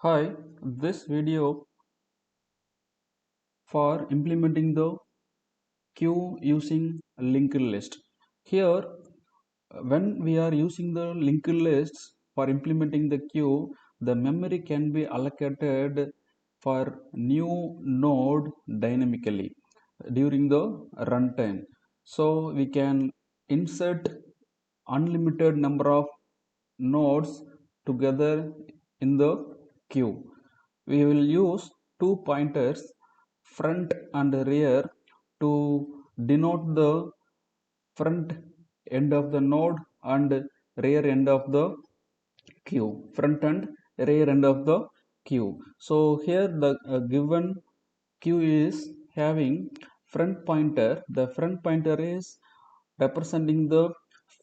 Hi, this video for implementing the queue using linked list. Here, when we are using the linked lists for implementing the queue, the memory can be allocated for new node dynamically during the runtime. So we can insert unlimited number of nodes together in the queue. We will use two pointers, front and rear, to denote the front end of the node and rear end of the queue. Front and rear end of the queue. So here the given queue is having front pointer. The front pointer is representing the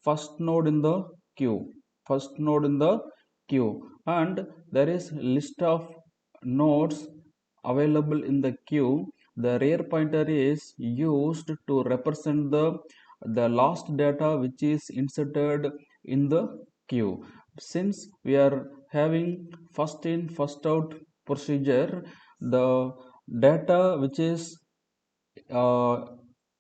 first node in the queue. First node in the queue, and there is list of nodes available in the queue. The rear pointer is used to represent the last data which is inserted in the queue. Since we are having first in first out procedure, the data which is uh,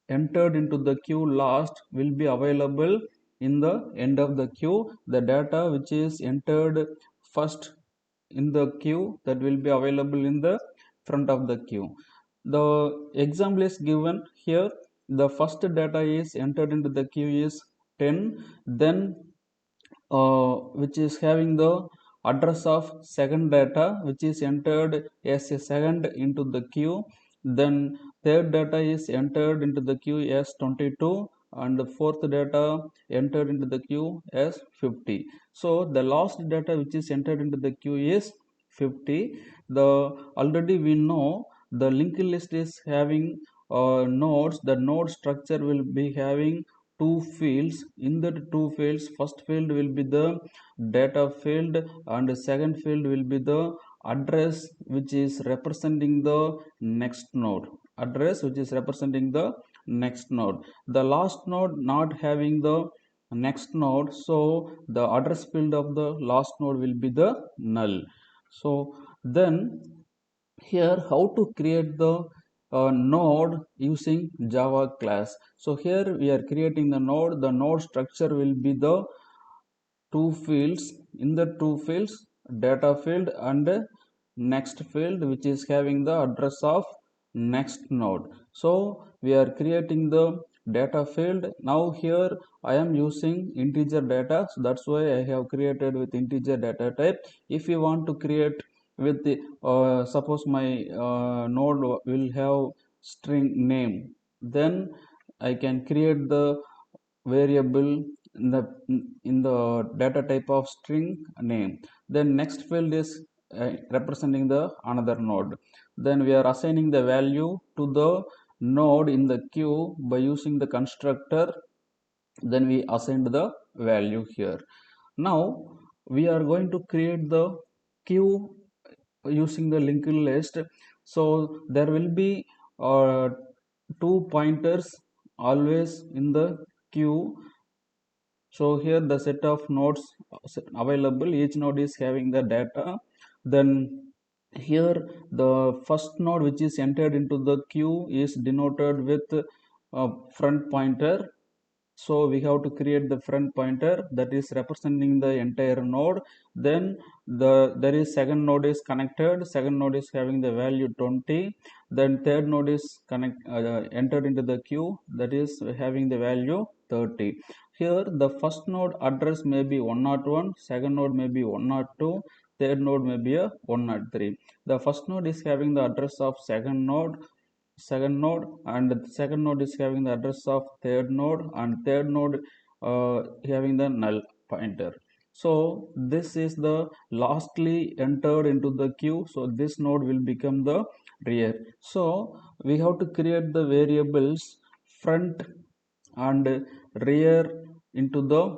entered into the queue last will be available in the end of the queue. The data which is entered first in the queue, that will be available in the front of the queue. The example is given here. The first data is entered into the queue is 10, then which is having the address of second data which is entered as a second into the queue. Then third data is entered into the queue as 22, and the fourth data entered into the queue as 50. So the last data which is entered into the queue is 50. The already we know the linked list is having nodes. The node structure will be having two fields. In that two fields, first field will be the data field, and the second field will be the address which is representing the next node. Address which is representing the next node. The last node not having the next node, so the address field of the last node will be the null. So then here how to create the node using Java class. So here we are creating the node. The node structure will be the two fields. In the two fields, data field and next field which is having the address of next node. So we are creating the data field. Now here I am using integer data, so that's why I have created with integer data type. If you want to create with the suppose my node will have string name, then I can create the variable in the data type of string name. Then next field is representing the another node. Then we are assigning the value to the node in the queue by using the constructor. Then we assigned the value here. Now we are going to create the queue using the linked list. So there will be uh, two pointers always in the queue. So here the set of nodes available, each node is having the data. Then here the first node which is entered into the queue is denoted with front pointer. So we have to create the front pointer that is representing the entire node. Then there is second node is connected. Second node is having the value 20. Then third node is entered into the queue, that is having the value 30. Here the first node address may be 101, second node may be 102, third node may be a 103. The first node is having the address of second node, and the second node is having the address of third node, and third node having the null pointer. So this is the lastly entered into the queue, so this node will become the rear. So we have to create the variables front and rear into the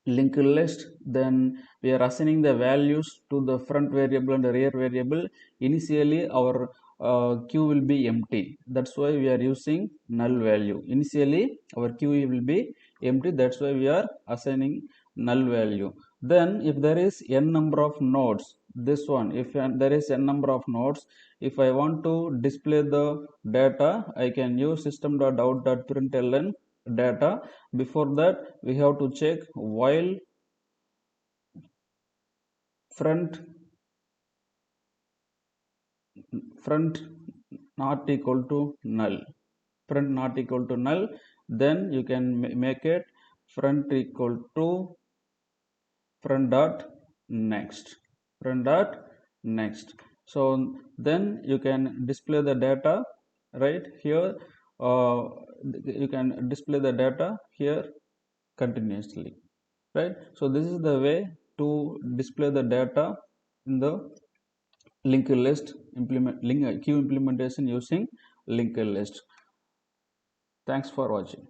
linked list. Then we are assigning the values to the front variable and the rear variable. Initially our queue will be empty, that's why we are using null value. Initially our queue will be empty, that's why we are assigning null value. Then if there is n number of nodes, this one. If there is n number of nodes, if I want to display the data, I can use system.out.println data. Before that, we have to check while front not equal to null, front not equal to null, then you can make it front equal to front dot next, front dot next. So then you can display the data right here. uh, you can display the data here continuously, right? So this is the way to display the data in the linked list queue implementation using linked list. Thanks for watching.